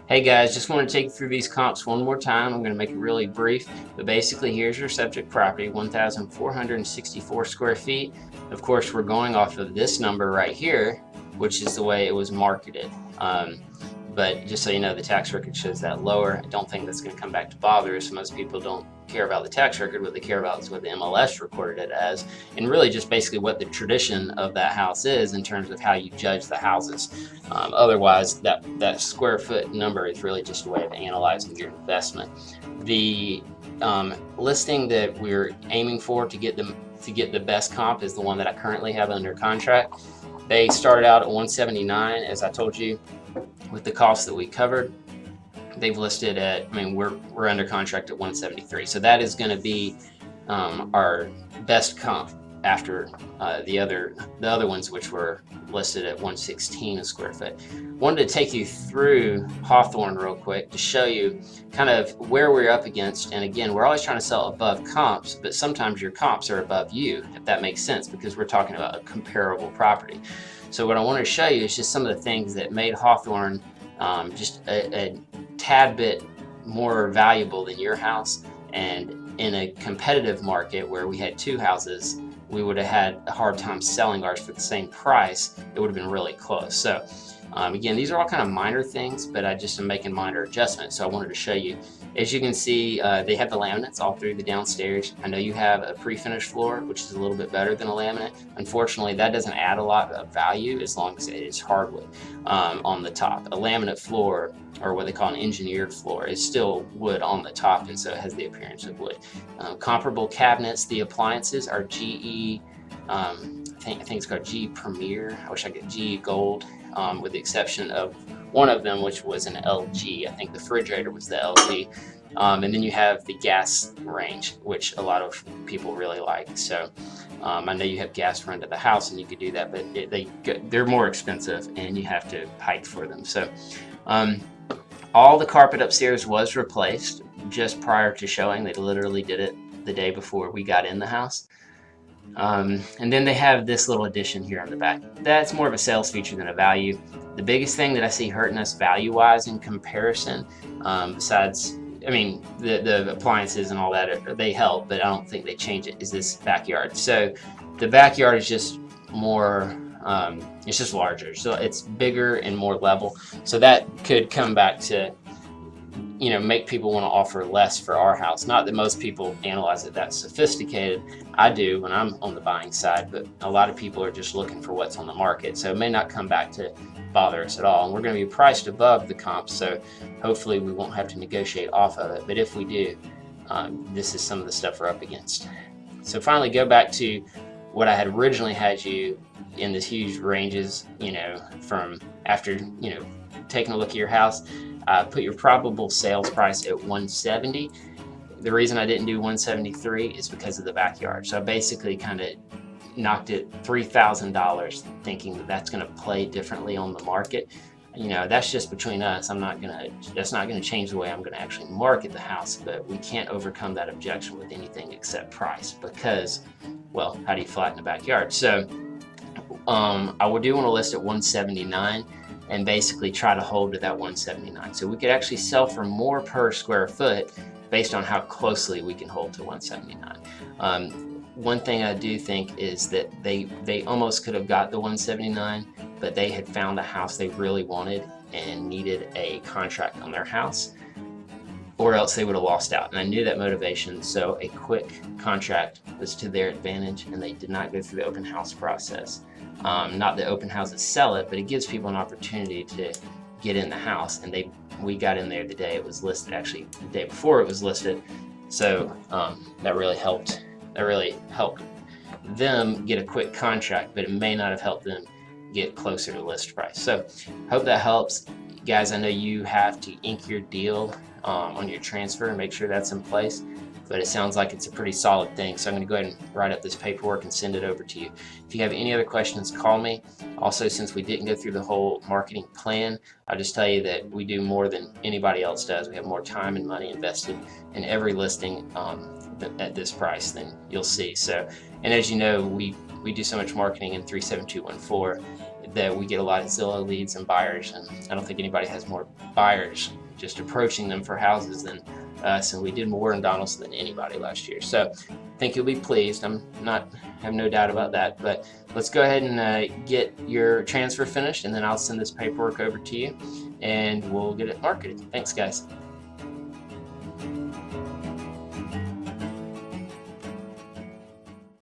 Hey guys, just want to take you through these comps one more time. I'm going to make it really brief, but basically here's your subject property, 1,464 square feet. Of course, we're going off of this number right here, which is the way it was marketed. But just so you know, the tax record shows that lower. I don't think that's going to come back to bother us. Most people don't care about the tax record. What they care about is what the MLS recorded it as, and really just basically what the tradition of that house is in terms of how you judge the houses. Otherwise, that square foot number is really just a way of analyzing your investment. The listing that we're aiming for to get the best comp is the one that I currently have under contract. They started out at 179, as I told you, with the costs that we covered. They've listed at, we're under contract at 173. So that is going to be our best comp after the other ones, which were listed at 116 a square foot. Wanted to take you through Hawthorne real quick to show you kind of where we're up against. And again, we're always trying to sell above comps, but sometimes your comps are above you, if that makes sense, because we're talking about a comparable property. So what I want to show you is just some of the things that made Hawthorne just a tad bit more valuable than your house. And in a competitive market where we had two houses, we would have had a hard time selling ours for the same price. It would have been really close. So again, these are all kind of minor things, but I just am making minor adjustments. So I wanted to show you. As you can see, they have the laminates all through the downstairs. I know you have a pre-finished floor, which is a little bit better than a laminate. Unfortunately, that doesn't add a lot of value as long as it is hardwood on the top. A laminate floor, or what they call an engineered floor, is still wood on the top, and so it has the appearance of wood. Comparable cabinets, the appliances are GE, I think it's called GE Premier. I wish I could GE Gold, with the exception of one of them, which was an LG. I think the refrigerator was the LG. And then you have the gas range, which a lot of people really like. So I know you have gas run to the house and you could do that, but they're more expensive and you have to hike for them. So all the carpet upstairs was replaced just prior to showing. They literally did it the day before we got in the house. And then they have this little addition here on the back. That's more of a sales feature than a value. The biggest thing that I see hurting us value-wise in comparison, besides, the appliances and all that, they help, but I don't think they change it, is this backyard. So the backyard is just more, it's just larger. So it's bigger and more level. So that could come back to, make people want to offer less for our house. Not that most people analyze it that sophisticated. I do when I'm on the buying side, but a lot of people are just looking for what's on the market. So it may not come back to bother us at all. And we're going to be priced above the comp, so hopefully we won't have to negotiate off of it. But if we do, this is some of the stuff we're up against. So finally, go back to what I had originally had you in this huge ranges, from after, taking a look at your house. Put your probable sales price at 170. The reason I didn't do 173 is because of the backyard. So I basically kind of knocked it $3,000, thinking that that's going to play differently on the market. That's just between us. That's not going to change the way I'm going to actually market the house, but we can't overcome that objection with anything except price, because, well, how do you flatten the backyard? So I do want to list at 179 and basically try to hold to that 179. So we could actually sell for more per square foot based on how closely we can hold to 179. One thing I do think is that they almost could have got the 179, but they had found a house they really wanted and needed a contract on their house, or else they would have lost out. And I knew that motivation, so a quick contract was to their advantage, and they did not go through the open house process. Not that open houses sell it, but it gives people an opportunity to get in the house, and we got in there the day it was listed, actually the day before it was listed. So that really helped them get a quick contract, but it may not have helped them get closer to list price. So hope that helps. Guys, I know you have to ink your deal on your transfer and make sure that's in place, but it sounds like it's a pretty solid thing. So I'm going to go ahead and write up this paperwork and send it over to you. If you have any other questions, call me. Also, since we didn't go through the whole marketing plan, I'll just tell you that we do more than anybody else does. We have more time and money invested in every listing at this price than you'll see. So, and as you know, we we do so much marketing in 37214 that we get a lot of Zillow leads and buyers, and I don't think anybody has more buyers just approaching them for houses than us, and we did more in Donaldson than anybody last year. So I think you'll be pleased. I have no doubt about that. But let's go ahead and get your transfer finished, and then I'll send this paperwork over to you and we'll get it marketed. Thanks, guys.